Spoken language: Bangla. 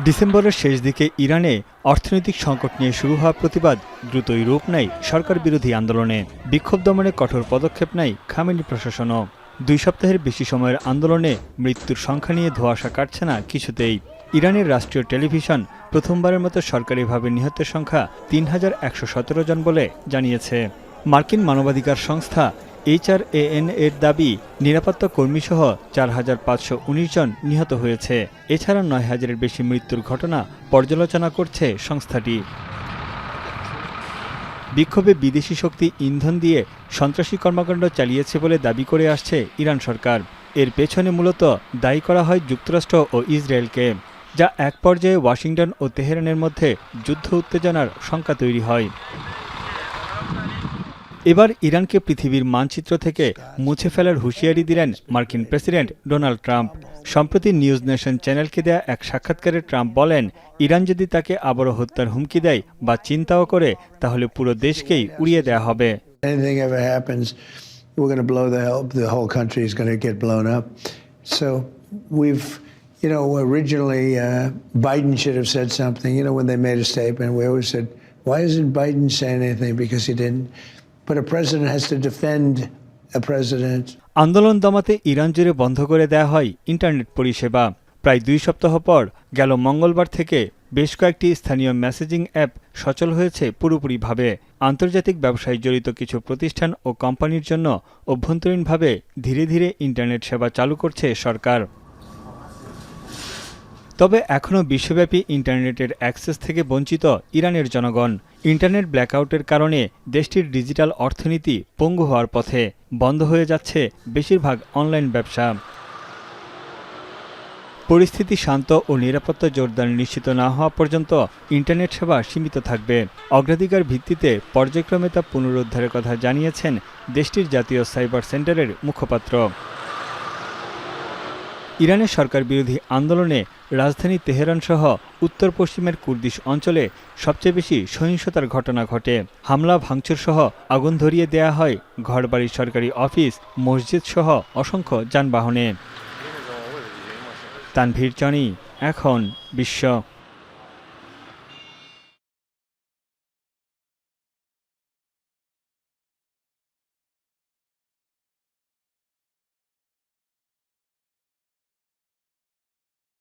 ডিসেম্বরের শেষ দিকে ইরানে অর্থনৈতিক সংকট নিয়ে শুরু হওয়া প্রতিবাদ দ্রুতই রূপ নেয় সরকার বিরোধী আন্দোলনে। বিক্ষোভ দমনে কঠোর পদক্ষেপ নেয় খামেনি প্রশাসনও। 2 সপ্তাহের বেশি সময়ের আন্দোলনে মৃত্যুর সংখ্যা নিয়ে ধোঁয়াশা কাটছে না কিছুতেই। ইরানের রাষ্ট্রীয় টেলিভিশন প্রথমবারের মতো সরকারিভাবে নিহতের সংখ্যা 3117 জন বলে জানিয়েছে। মার্কিন মানবাধিকার সংস্থা HRAN এর দাবি, নিরাপত্তা কর্মীসহ 4519 জন নিহত হয়েছে। এছাড়া 9000-এর বেশি মৃত্যুর ঘটনা পর্যালোচনা করছে সংস্থাটি। বিক্ষোভে বিদেশি শক্তি ইন্ধন দিয়ে সন্ত্রাসী কর্মকাণ্ড চালিয়েছে বলে দাবি করে আসছে ইরান সরকার। এর পেছনে মূলত দায়ী করা হয় যুক্তরাষ্ট্র ও ইসরায়েলকে, যা এক পর্যায়ে ওয়াশিংটন ও তেহরানের মধ্যে যুদ্ধ উত্তেজনার শঙ্কা তৈরি হয়। এবার ইরানকে পৃথিবীর মানচিত্র থেকে মুছে ফেলার হুঁশিয়ারি দিলেন মার্কিন প্রেসিডেন্ট ডোনাল্ড ট্রাম্প। সম্প্রতি নিউজ নেশন চ্যানেলকে দেয়া এক সাক্ষাৎকারে ট্রাম্প বলেন, ইরান যদি তাকে আবারও হত্যার হুমকি দেয় বা চিন্তাও করে, তাহলে পুরো দেশকেই উড়িয়ে দেয়া হবে। But a president has to defend a president. আন্দোলন দমাতে ইরান জুড়ে বন্ধ করে দেয়া হয় ইন্টারনেট পরিষেবা। প্রায় 2 সপ্তাহ পর গেল মঙ্গলবার থেকে বেশ কয়েকটি স্থানীয় মেসেজিং অ্যাপ সচল হয়েছে পুরোপুরিভাবে। আন্তর্জাতিক ব্যবসায় জড়িত কিছু প্রতিষ্ঠান ও কোম্পানির জন্য অভ্যন্তরীণভাবে ধীরে ধীরে ইন্টারনেট সেবা চালু করছে সরকার। তবে এখনও বিশ্বব্যাপী ইন্টারনেটের অ্যাক্সেস থেকে বঞ্চিত ইরানের জনগণ। ইন্টারনেট ব্ল্যাকআউটের কারণে দেশটির ডিজিটাল অর্থনীতি পঙ্গু হওয়ার পথে। বন্ধ হয়ে যাচ্ছে বেশিরভাগ অনলাইন ব্যবসা। পরিস্থিতি শান্ত ও নিরাপত্তা জোরদার নিশ্চিত না হওয়া পর্যন্ত ইন্টারনেট সেবা সীমিত থাকবে। অগ্রাধিকার ভিত্তিতে পর্যায়ক্রমে তা পুনরুদ্ধারের কথা জানিয়েছেন দেশটির জাতীয় সাইবার সেন্টারের মুখপাত্র। ইরানের সরকার বিরোধী আন্দোলনে রাজধানী তেহরান সহ উত্তর পশ্চিমের কুর্দিশ অঞ্চলে সবচেয়ে বেশি সহিংসতার ঘটনা ঘটে। হামলা ভাঙচুর সহ আগুন ধরিয়ে দেয়া হয় ঘরবাড়ি, সরকারি অফিস, মসজিদ সহ অসংখ্য যানবাহনে। তানভীর জনি, এখন বিশ্ব।